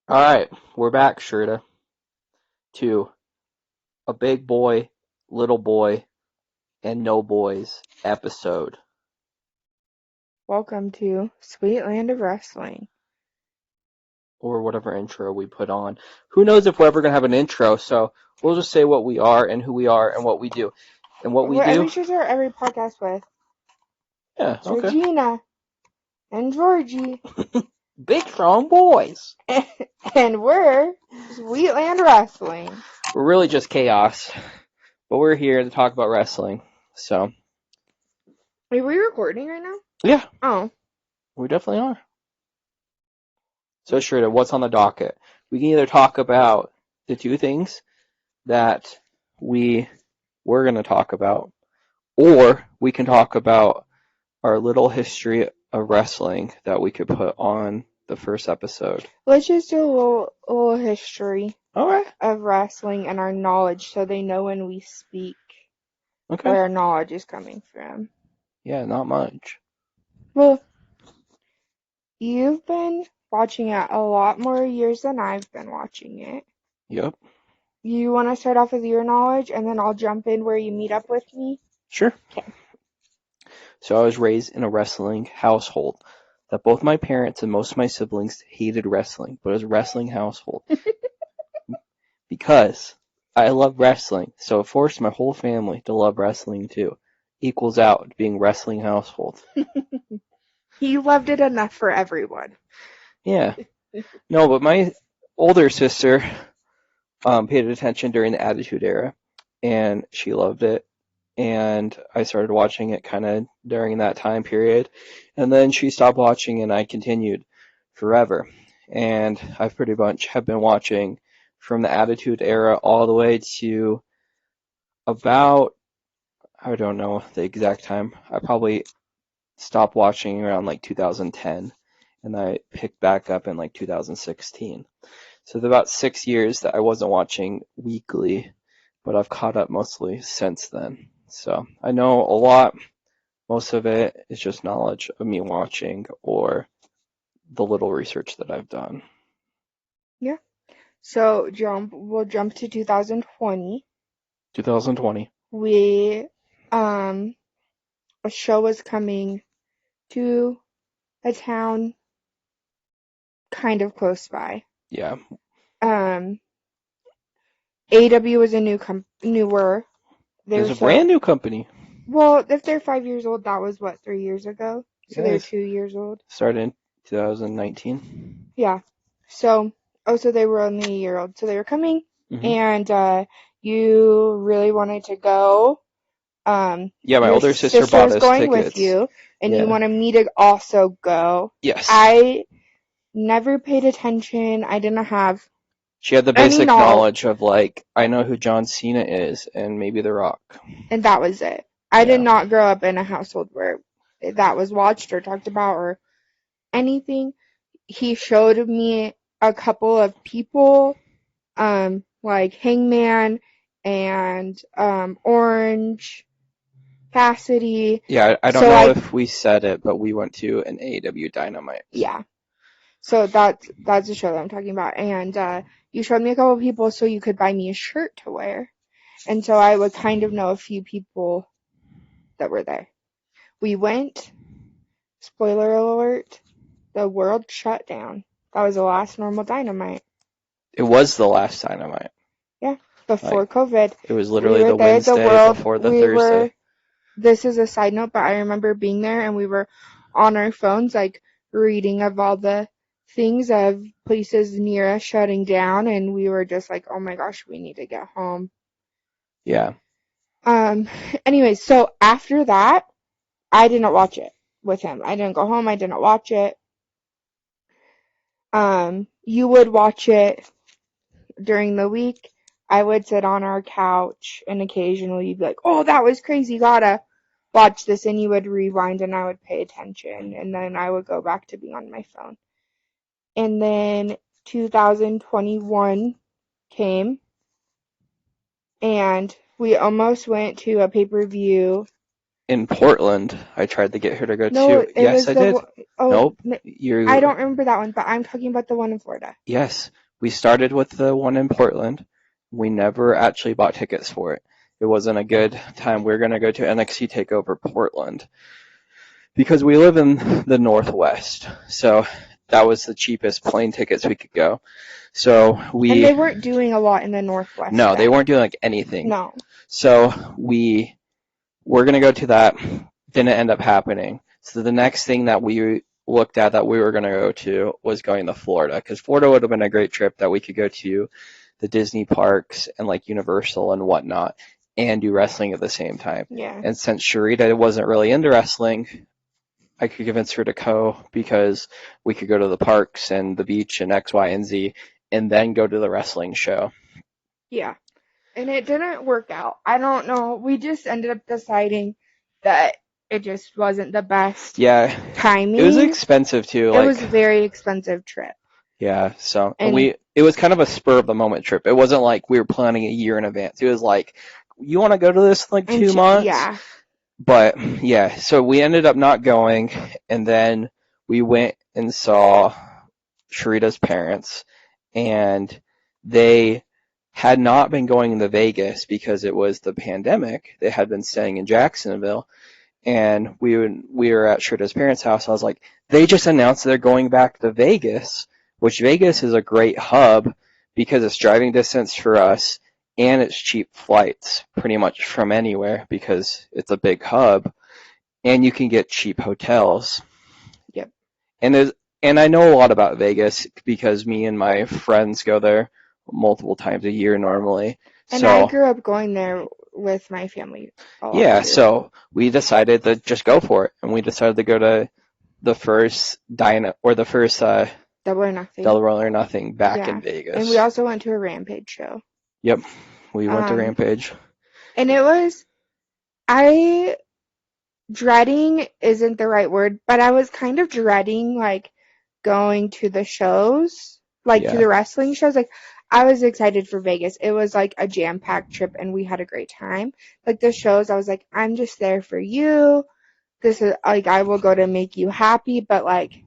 All right, we're back, Sherda, to a big boy, little boy, and no boys episode. Welcome to Sweetland of Wrestling. Or whatever intro we put on. Who knows if we're ever going to have an intro, so we'll just say what we are and who we are and what we do. And what we And do? we should start every podcast with Yeah, it's okay. Regina and Georgie, Big strong boys. and we're Sweetland Wrestling. We're really just chaos, but we're here to talk about wrestling. So, Are we recording right now? yeah, Oh, we definitely are. So, Sherda, what's on the docket? We can either talk about the two things that we were going to talk about, or we can talk about our little history of wrestling that we could put on the first episode. let's just do a little history All right. of wrestling and our knowledge so they know when we speak Okay. where our knowledge is coming from. Yeah, not much. Well, you've been watching it a lot more years than I've been watching it. Yep. You want to start off with your knowledge, and then I'll jump in where you meet up with me? Sure. Okay. So I was raised in a wrestling household that both my parents and most of my siblings hated wrestling, but it was a wrestling household because I love wrestling, so it forced my whole family to love wrestling too. Equals out being wrestling household. He loved it enough for everyone. Yeah. No, but my older sister paid attention during the Attitude Era, and she loved it. And I started watching it kind of during that time period. And then she stopped watching, and I continued forever. And I've pretty much have been watching from the Attitude Era all the way to about, I don't know the exact time. I probably stopped watching around like 2010, and I picked back up in like 2016. So it's about 6 years that I wasn't watching weekly, but I've caught up mostly since then. So I know a lot. Most of it is just knowledge of me watching or the little research that I've done. Yeah. So we'll jump to 2020. 2020. We a show was coming to a town kind of close by. Yeah. Um AW was a newer. It was They're a brand new company. well, if they're 5 years old, that was what, 3 years ago? So they're Yes. 2 years old. Started in 2019. Yeah. So so they were only a year old. So they were coming, Hmm. and you really wanted to go. Yeah, my Your older sister bought sister's us going with tickets. you, and you Yeah. wanted me to also go. Yes. I never paid attention. I didn't have She had the any basic knowledge, knowledge of like, I know who John Cena is and maybe The Rock. and that was it. I did Yeah. not grow up in a household where that was watched or talked about or anything. He showed me a couple of people, like Hangman and Orange Cassidy. Yeah, I don't So know if we said it, but we went to an AEW Dynamite. yeah. So that's the show that I'm talking about. And you showed me a couple of people so you could buy me a shirt to wear. And so I would kind of know a few people that were there. We went, spoiler alert, the world shut down. That was the last normal Dynamite. It was the last Dynamite. Yeah, before COVID. It was literally We the were there, the Wednesday world, before the Thursday. this is a side note, but I remember being there and we were on our phones, like, reading of all the things of places near us shutting down, and we were just like, oh my gosh, we need to get home. Yeah. Anyways, so after that, I didn't watch it with him. I didn't go home, I didn't watch it. You would watch it during the week. I would sit on our couch and occasionally you'd be like, oh, that was crazy, gotta watch this, and you would rewind and I would pay attention, and then I would go back to being on my phone. And then 2021 came, and we almost went to a pay-per-view in Portland. I tried to get her to go No, to. it Yes, was I did. oh, Nope. I don't remember that one, but I'm talking about the one in Florida. Yes, we started with the one in Portland. We never actually bought tickets for it. It wasn't a good time. We were going to go to NXT TakeOver Portland because we live in the Northwest. So that was the cheapest plane tickets we could go. So And they weren't doing a lot in the Northwest. No, then. they weren't doing like anything. No. So we were going to go to that. Didn't end up happening. So the next thing that we looked at that we were going to go to was going to Florida, because Florida would have been a great trip that we could go to the Disney parks and like Universal and whatnot and do wrestling at the same time. Yeah. And since Sharita wasn't really into wrestling, I could convince her to go because we could go to the parks and the beach and X, Y, and Z and then go to the wrestling show. Yeah. And it didn't work out. I don't know. We just ended up deciding that it just wasn't the best timing. It was expensive too. It was a very expensive trip. Yeah, so it was kind of a spur of the moment trip. It wasn't like we were planning a year in advance. It was like, you want to go to this in like 2 months? Yeah. But yeah, so we ended up not going, and then we went and saw Sharita's parents, and they had not been going to Vegas because it was the pandemic. They had been staying in Jacksonville, and we were at Sharita's parents' house. I was like, they just announced they're going back to Vegas, which Vegas is a great hub because it's driving distance for us and it's cheap flights pretty much from anywhere because it's a big hub, and you can get cheap hotels. Yep. And I know a lot about Vegas because me and my friends go there multiple times a year normally. And I grew up going there with my family. Yeah, so we decided to just go for it, and we decided to go to the first Double or Nothing back in Vegas. And we also went to a Rampage show. Yep, we went to Rampage. And dreading isn't the right word, but I was kind of dreading like going to the shows, to the wrestling shows. Like, I was excited for Vegas. It was like a jam-packed trip, and we had a great time. Like, the shows, I was like, I'm just there for you. This is like, I will go to make you happy, but like,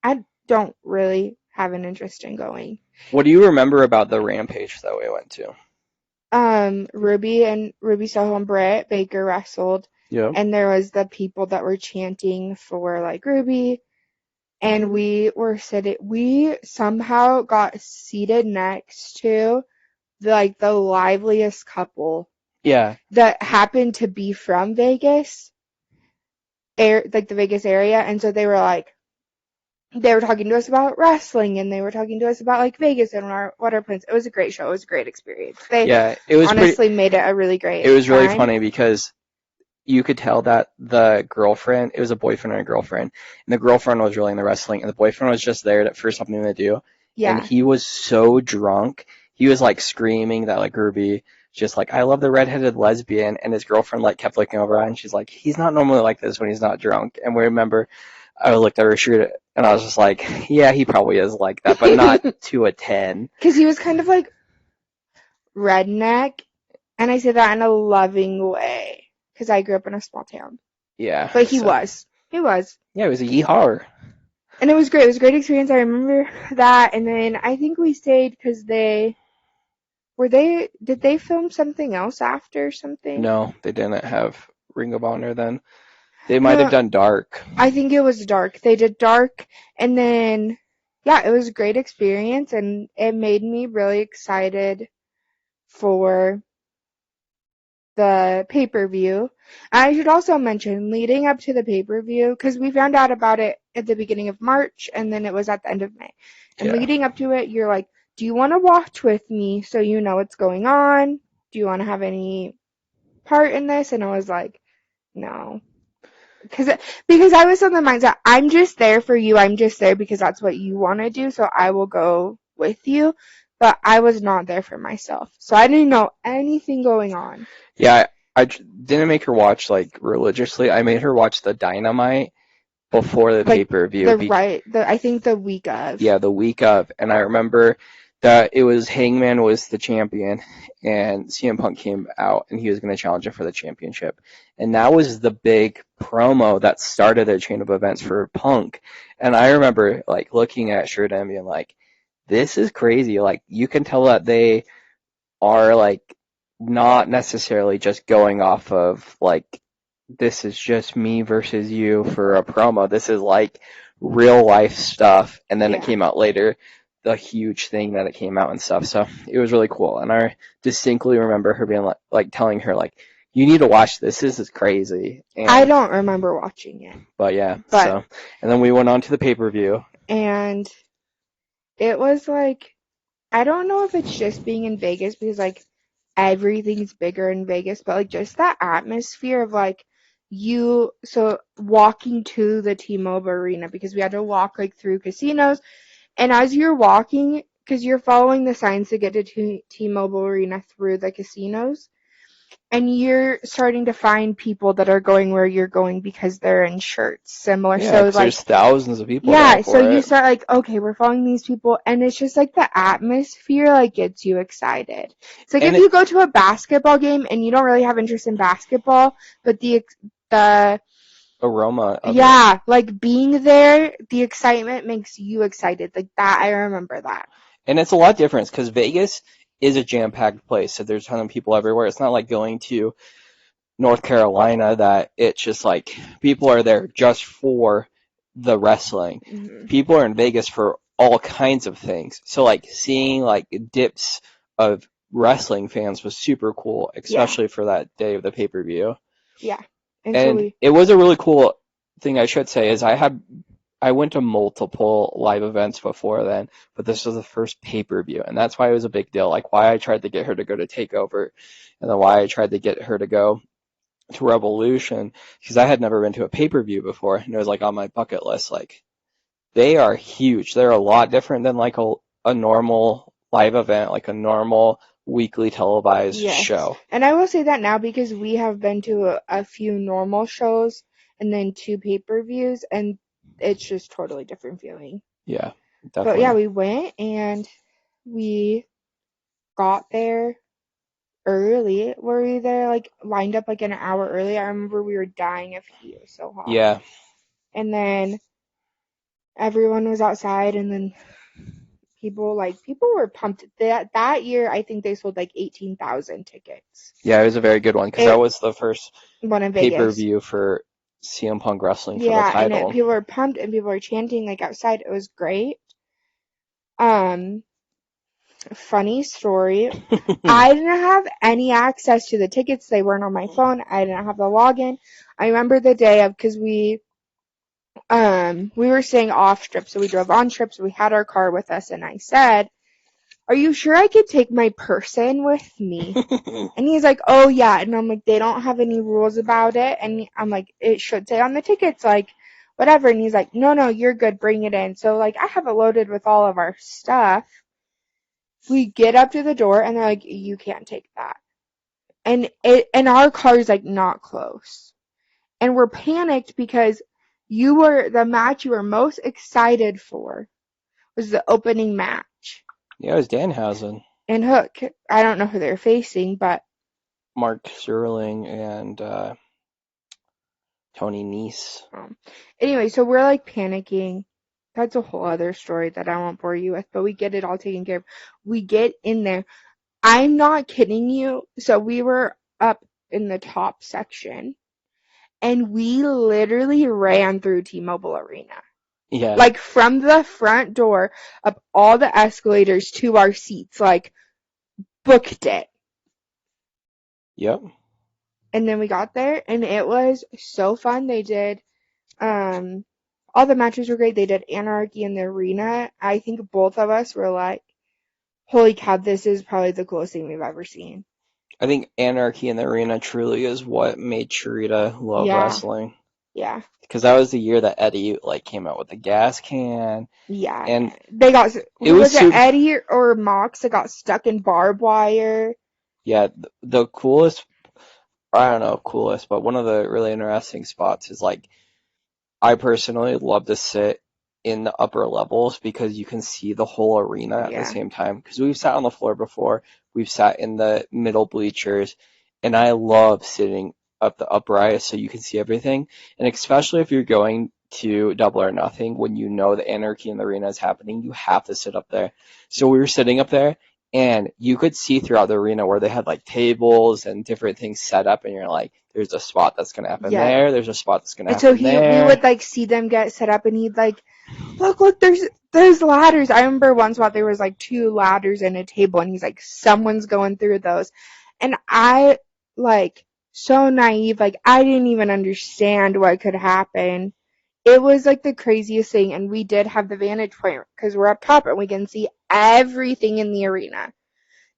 I don't really have an interest in going. What do you remember about the Rampage that we went to? Ruby Soho and Britt Baker wrestled. Yep. And there was the people that were chanting for like Ruby. And we somehow got seated next to the liveliest couple. Yeah. That happened to be from Vegas. The Vegas area. And so they were talking to us about wrestling, and they were talking to us about like Vegas and what our plans. It was a great show. It was a great experience. It was honestly made it a really great. It was really funny because you could tell that the girlfriend, it was a boyfriend and a girlfriend, and the girlfriend was really into wrestling, and the boyfriend was just there for something to do. Yeah. And he was so drunk. He was like screaming that like Ruby, just like, I love the redheaded lesbian, and his girlfriend like kept looking over at him, and she's like, he's not normally like this when he's not drunk. And we remember, I looked at her and I was just like, yeah, he probably is like that, but not to a 10. Because he was kind of like redneck, and I say that in a loving way, because I grew up in a small town. Yeah. But he was. He was. Yeah, it was a yeehaw. And it was great. It was a great experience. I remember that, and then I think we stayed because did they film something else after something? No, they didn't have Ring of Honor then. They might have done Dark. I think it was Dark. They did Dark, and then, yeah, it was a great experience, and it made me really excited for the pay-per-view. I should also mention, leading up to the pay-per-view, because we found out about it at the beginning of March, and then it was at the end of May. And leading up to it, you're like, do you want to watch with me so you know what's going on? Do you want to have any part in this? And I was like, no. Because I was on the mindset, I'm just there for you. I'm just there because that's what you want to do, so I will go with you. But I was not there for myself. So I didn't know anything going on. Yeah, I didn't make her watch, like, religiously. I made her watch the Dynamite before the pay-per-view. I think the week of. Yeah, the week of. And I remember that it was Hangman was the champion, and CM Punk came out, and he was going to challenge him for the championship. And that was the big promo that started the chain of events for Punk. And I remember like looking at Shirta and being like, this is crazy. Like you can tell that they are like not necessarily just going off of like this is just me versus you for a promo. This is like real life stuff. And then it Yeah. came out later, the huge thing that it came out and stuff. So it was really cool. And I distinctly remember her being like telling her like, you need to watch this. This is crazy. I And don't remember watching it. but yeah, But so and then we went on to the pay-per-view. and it was like I don't know if it's just being in Vegas because like everything's bigger in Vegas, but like just that atmosphere of like walking to the T-Mobile Arena because we had to walk like through casinos, and as you're walking, because you're following the signs to get to T-Mobile Arena through the casinos, and you're starting to find people that are going where you're going because they're in shirts similar. Yeah, So because like there's thousands of people yeah, going so for you it. start like, okay, we're following these people, and it's just like the atmosphere like gets you excited. It's like And if you go to a basketball game and you don't really have interest in basketball, but the aroma of it. yeah, like being there, the excitement makes you excited. Like that, I remember that. And it's a lot different because Vegas is a jam-packed place, so there's a ton of people everywhere. It's not like going to North Carolina that it's just like people are there just for the wrestling. Hmm. People are in Vegas for all kinds of things. So like seeing like dips of wrestling fans was super cool, Yeah, especially for that day of the pay-per-view. yeah. And so And we, it was a really cool thing I should say is I went to multiple live events before then, but this was the first pay-per-view, and that's why it was a big deal. Like why I tried to get her to go to Takeover, and then why I tried to get her to go to Revolution, because I had never been to a pay-per-view before, and it was like on my bucket list. Like they are huge. They're a lot different than like a normal live event, like a normal weekly televised yes. show. And I will say that now because we have been to a few normal shows and then two pay-per-views, and it's just totally different feeling. Yeah, But yeah, definitely. we went and we got there early. Were we there like lined up like an hour early? I remember we were dying of heat. It was so hot. Yeah, And then everyone was outside, and then people were pumped. That year I think they sold like 18,000 tickets. yeah, it was a very good one because that It was the first one in Vegas. pay-per-view for CM Punk wrestling for the Yeah, and title. people were pumped and people were chanting like outside. It was great. Um, Funny story. I didn't have any access to the tickets. They weren't on my phone. I didn't have the login. I remember the day of because we were staying off strip, so we drove on strip, so we had our car with us, and I said, "Are you sure I could take my person with me?" And he's like, "Oh yeah," and I'm like, "They don't have any rules about it," and I'm like, "It should say on the tickets like whatever," and he's like, "No, no, you're good. Bring it in." So like I have it loaded with all of our stuff. We get up to the door, and they're like, "You can't take that." And our car is like not close, and we're panicked because the match you were most excited for was the opening match. Yeah, it was Danhausen, And Hook, I don't know who they're facing, but Mark Sterling, and Tony Nese. um, anyway, so we're like panicking. That's a whole other story that I won't bore you with, but we get it all taken care of. We get in there. I'm not kidding you. So we were up in the top section, and we literally ran through T-Mobile Arena. Yeah, Like from the front door up all the escalators to our seats, like booked it. yep. And then we got there and it was so fun. They did all the matches were great. They did Anarchy in the arena. I think both of us were like, holy cow, this is probably the coolest thing we've ever seen. I think Anarchy in the Arena truly is what made Sharita love Yeah, wrestling. yeah, Because that was the year that Eddie like came out with the gas can, yeah. and They got, it who was was it, super. Eddie or Mox that got stuck in barbed wire? Yeah, the coolest. I don't know, coolest, but one of the really interesting spots is like I personally love to sit in the upper levels because you can see the whole arena at the same time. Because we've sat on the floor before, we've sat in the middle bleachers, and I love sitting up the upright so you can see everything. And especially if you're going to Double or Nothing, when you know the anarchy in the arena is happening, you have to sit up there. So we were sitting up there, and you could see throughout the arena where they had like tables and different things set up, and you're like, there's a spot that's going to happen there, there's a spot that's going to happen there. And so we would like see them get set up, and he'd like, look, there's ladders. I remember one spot there was like 2 ladders and a table, and he's like, someone's going through those. And I, like, so naive, like, I didn't even understand what could happen. It was like the craziest thing, and we did have the vantage point because we're up top and we can see everything in the arena.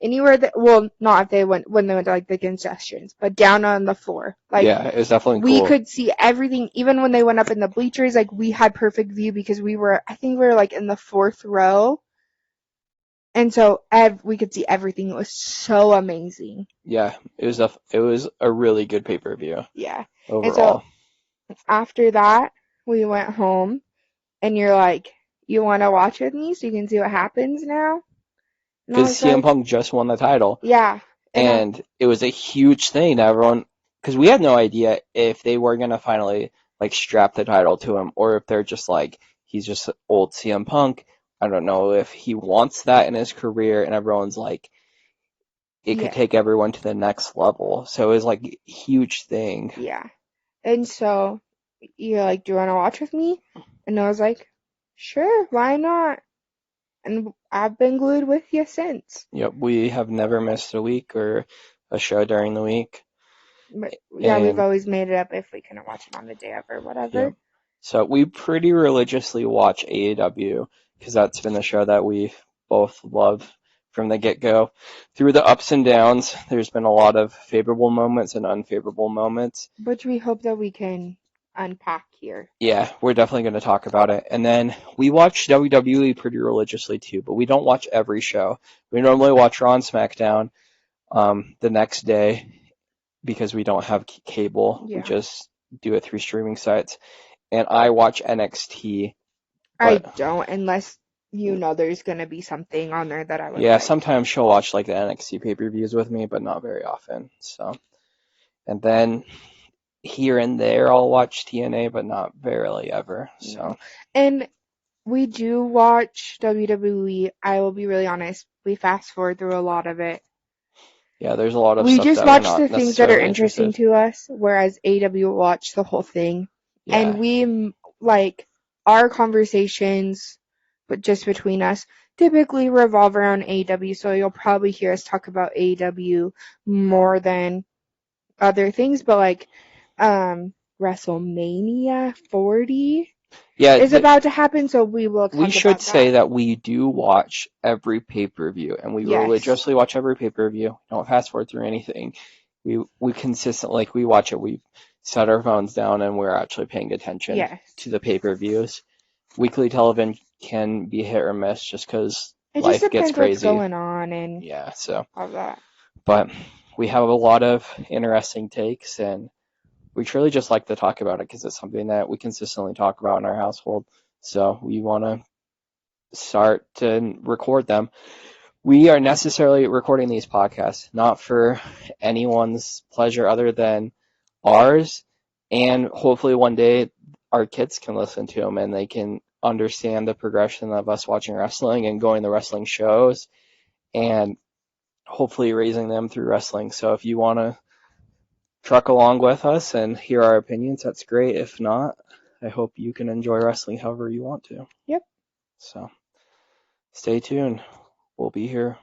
Anywhere that, well, not if they went, when they went to like the concessions, but down on the floor. Like, yeah, it was definitely we cool. could see everything, even when they went up in the bleachers, like we had perfect view because I think we were like in the 4th row. And so we could see everything. It was so amazing. Yeah, it was a really good pay-per-view. Yeah. Overall. And so after that, we went home, and you're like, you want to watch with me so you can see what happens now? Because CM Punk just won the title. Yeah. And it was a huge thing to everyone, because we had no idea if they were going to finally like strap the title to him, or if they're just like, he's just old CM Punk. I don't know if he wants that in his career, and everyone's like, it could take everyone to the next level. So it was like a huge thing. Yeah. And so you're like, do you want to watch with me? And I was like, sure, why not? And I've been glued with you since. Yep, we have never missed a week or a show during the week. But yeah, we've always made it up if we couldn't watch it on the day of or whatever. Yep. So we pretty religiously watch AEW because that's been the show that we both love from the get-go. Through the ups and downs, there's been a lot of favorable moments and unfavorable moments. Which we hope that we can unpack here. Yeah, we're definitely going to talk about it. And then we watch WWE pretty religiously too, but we don't watch every show. We normally watch Raw and SmackDown the next day because we don't have cable. Yeah. We just do it through streaming sites. And I watch NXT. I don't, unless you know there's going to be something on there that I would like. Sometimes she'll watch like the NXT pay-per-views with me, but not very often. So, and then here and there I'll watch TNA, but not barely ever. So, and we do watch WWE. I will be really honest, we fast forward through a lot of it. Yeah, there's a lot of we stuff just that watch we're not the things that are interesting to us, whereas AEW will watch the whole thing. Yeah. And we, like, our conversations, but just between us, typically revolve around AEW, so you'll probably hear us talk about AEW more than other things, but like WrestleMania 40 is about to happen, so we will talk about that. We should say that we do watch every pay-per-view, and we religiously watch every pay-per-view. Don't fast forward through anything. We consistently, like, we watch it, we set our phones down, and we're actually paying attention to the pay-per-views. Weekly television can be hit or miss just because life gets crazy. What's going on and all that. But we have a lot of interesting takes, and we truly just like to talk about it because it's something that we consistently talk about in our household. So we want to start to record them. We are necessarily recording these podcasts not for anyone's pleasure other than ours, and hopefully one day our kids can listen to them and they can understand the progression of us watching wrestling and going to wrestling shows and hopefully raising them through wrestling. So if you want to truck along with us and hear our opinions, that's great. If not, I hope you can enjoy wrestling however you want to. Yep. So stay tuned. We'll be here